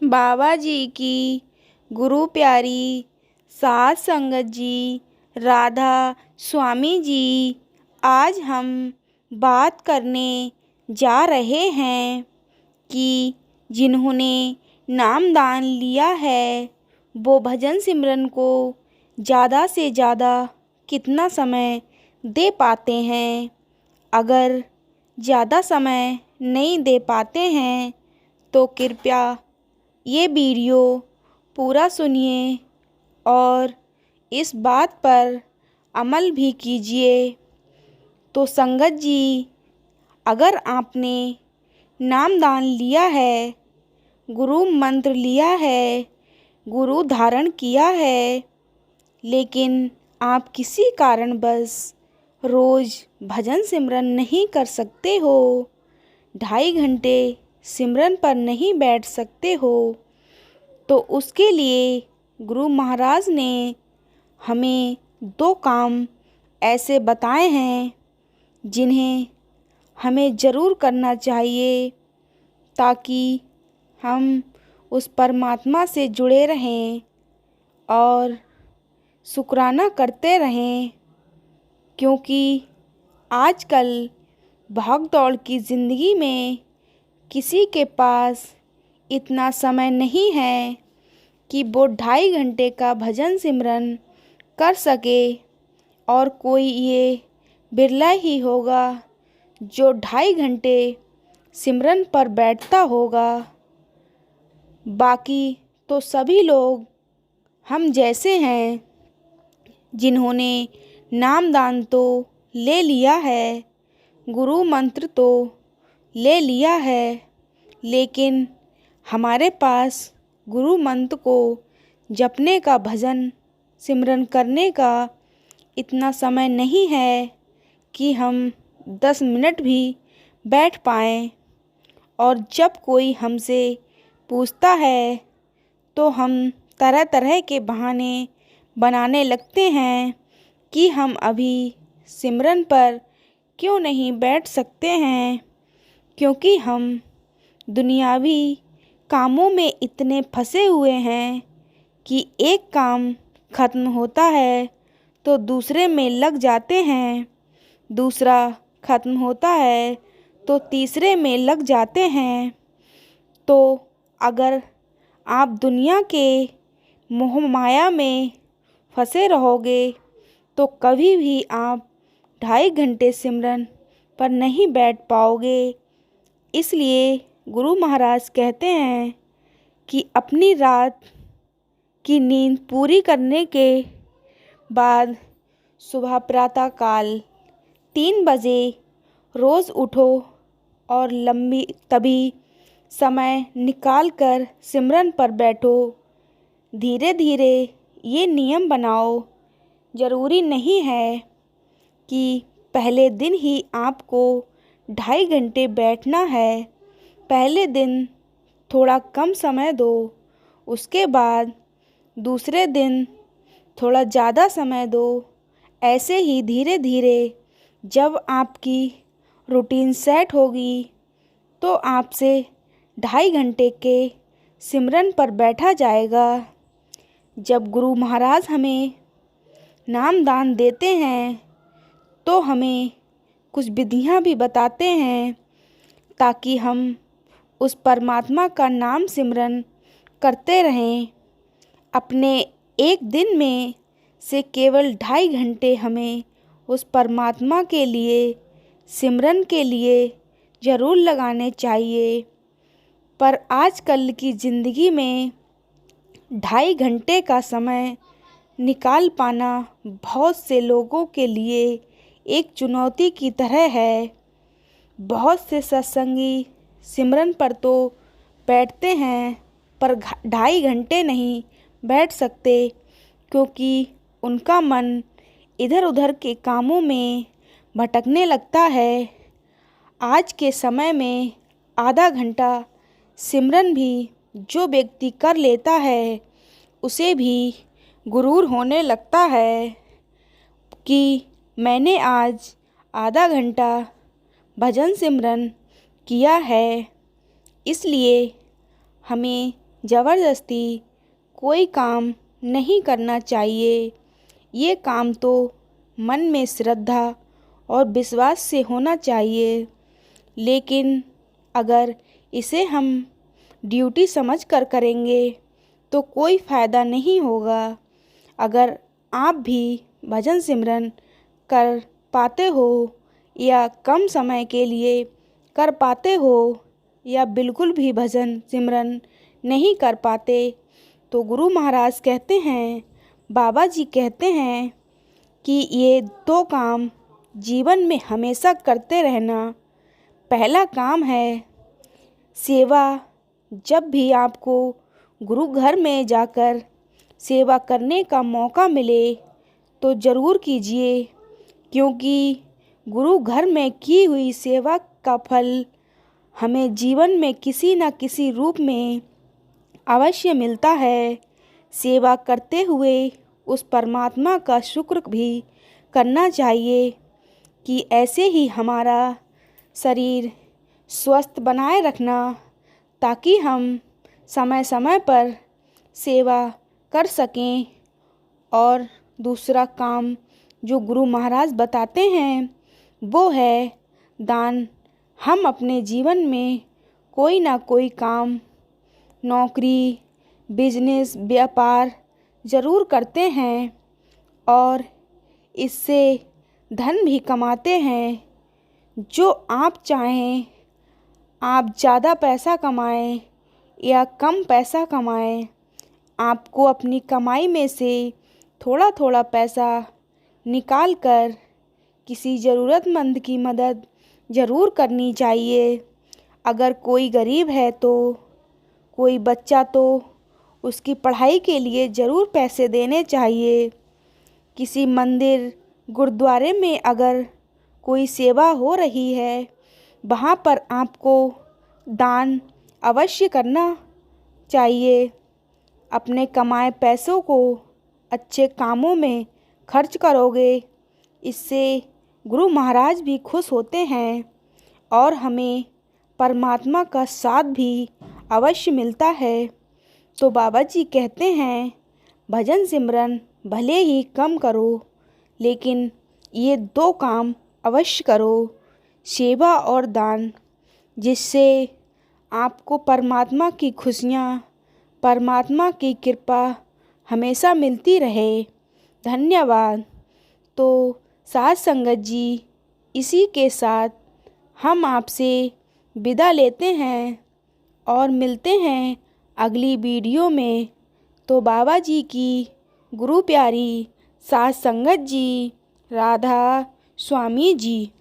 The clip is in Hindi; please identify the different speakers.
Speaker 1: बाबा जी की गुरु प्यारी सात संगत जी, राधा स्वामी जी। आज हम बात करने जा रहे हैं कि जिन्होंने नामदान लिया है वो भजन सिमरन को ज़्यादा से ज़्यादा कितना समय दे पाते हैं। अगर ज़्यादा समय नहीं दे पाते हैं तो कृपया ये वीडियो पूरा सुनिए और इस बात पर अमल भी कीजिए। तो संगत जी, अगर आपने नामदान लिया है, गुरु मंत्र लिया है, गुरु धारण किया है, लेकिन आप किसी कारणवश रोज़ भजन सिमरन नहीं कर सकते हो, 2.5 घंटे सिमरन पर नहीं बैठ सकते हो, तो उसके लिए गुरु महाराज ने हमें 2 काम ऐसे बताए हैं जिन्हें हमें ज़रूर करना चाहिए ताकि हम उस परमात्मा से जुड़े रहें और शुक्राना करते रहें। क्योंकि आजकल भाग दौड़ की ज़िंदगी में किसी के पास इतना समय नहीं है कि वो 2.5 घंटे का भजन सिमरन कर सके, और कोई ये बिरला ही होगा जो 2.5 घंटे सिमरन पर बैठता होगा। बाकी तो सभी लोग हम जैसे हैं जिन्होंने नामदान तो ले लिया है, गुरु मंत्र तो ले लिया है, लेकिन हमारे पास गुरु मंत्र को जपने का, भजन सिमरन करने का इतना समय नहीं है कि हम 10 मिनट भी बैठ पाएँ। और जब कोई हमसे पूछता है तो हम तरह तरह के बहाने बनाने लगते हैं कि हम अभी सिमरन पर क्यों नहीं बैठ सकते हैं, क्योंकि हम दुनियावी कामों में इतने फंसे हुए हैं कि एक काम ख़त्म होता है तो दूसरे में लग जाते हैं, दूसरा ख़त्म होता है तो तीसरे में लग जाते हैं। तो अगर आप दुनिया के मोह माया में फंसे रहोगे तो कभी भी आप 2.5 घंटे सिमरन पर नहीं बैठ पाओगे। इसलिए गुरु महाराज कहते हैं कि अपनी रात की नींद पूरी करने के बाद सुबह प्रातःकाल 3 बजे रोज़ उठो और लंबी तभी समय निकाल कर सिमरन पर बैठो। धीरे धीरे ये नियम बनाओ। ज़रूरी नहीं है कि पहले दिन ही आपको 2.5 घंटे बैठना है। पहले दिन थोड़ा कम समय दो, उसके बाद दूसरे दिन थोड़ा ज़्यादा समय दो। ऐसे ही धीरे धीरे जब आपकी रूटीन सेट होगी तो आपसे 2.5 घंटे के सिमरन पर बैठा जाएगा। जब गुरु महाराज हमें नामदान देते हैं तो हमें कुछ विधियाँ भी बताते हैं ताकि हम उस परमात्मा का नाम सिमरन करते रहें। अपने एक दिन में से केवल 2.5 घंटे हमें उस परमात्मा के लिए, सिमरन के लिए ज़रूर लगाने चाहिए। पर आजकल की ज़िंदगी में 2.5 घंटे का समय निकाल पाना बहुत से लोगों के लिए एक चुनौती की तरह है। बहुत से सत्संगी सिमरन पर तो बैठते हैं पर 2.5 घंटे नहीं बैठ सकते, क्योंकि उनका मन इधर उधर के कामों में भटकने लगता है। आज के समय में आधा घंटा सिमरन भी जो व्यक्ति कर लेता है उसे भी गुरूर होने लगता है कि मैंने आज आधा घंटा भजन सिमरन किया है। इसलिए हमें ज़बरदस्ती कोई काम नहीं करना चाहिए। ये काम तो मन में श्रद्धा और विश्वास से होना चाहिए। लेकिन अगर इसे हम ड्यूटी समझकर करेंगे तो कोई फ़ायदा नहीं होगा। अगर आप भी भजन सिमरन कर पाते हो या कम समय के लिए कर पाते हो या बिल्कुल भी भजन सिमरन नहीं कर पाते, तो गुरु महाराज कहते हैं, बाबा जी कहते हैं कि ये 2 काम जीवन में हमेशा करते रहना। पहला काम है सेवा। जब भी आपको गुरु घर में जाकर सेवा करने का मौका मिले तो ज़रूर कीजिए, क्योंकि गुरु घर में की हुई सेवा का फल हमें जीवन में किसी न किसी रूप में अवश्य मिलता है। सेवा करते हुए उस परमात्मा का शुक्र भी करना चाहिए कि ऐसे ही हमारा शरीर स्वस्थ बनाए रखना, ताकि हम समय समय पर सेवा कर सकें। और दूसरा काम जो गुरु महाराज बताते हैं वो है दान। हम अपने जीवन में कोई ना कोई काम, नौकरी, बिजनेस, व्यापार ज़रूर करते हैं और इससे धन भी कमाते हैं। जो आप चाहें, आप ज़्यादा पैसा कमाएं या कम पैसा कमाएं, आपको अपनी कमाई में से थोड़ा थोड़ा पैसा निकाल कर किसी ज़रूरतमंद की मदद ज़रूर करनी चाहिए। अगर कोई गरीब है तो कोई बच्चा, तो उसकी पढ़ाई के लिए ज़रूर पैसे देने चाहिए। किसी मंदिर, गुरुद्वारे में अगर कोई सेवा हो रही है, वहाँ पर आपको दान अवश्य करना चाहिए। अपने कमाए पैसों को अच्छे कामों में खर्च करोगे, इससे गुरु महाराज भी खुश होते हैं और हमें परमात्मा का साथ भी अवश्य मिलता है। तो बाबा जी कहते हैं, भजन सिमरन भले ही कम करो, लेकिन ये 2 काम अवश्य करो, सेवा और दान, जिससे आपको परमात्मा की खुशियाँ, परमात्मा की कृपा हमेशा मिलती रहे। धन्यवाद। तो साथ संगत जी, इसी के साथ हम आपसे विदा लेते हैं और मिलते हैं अगली वीडियो में। तो बाबा जी की गुरु प्यारी साथ संगत जी, राधा स्वामी जी।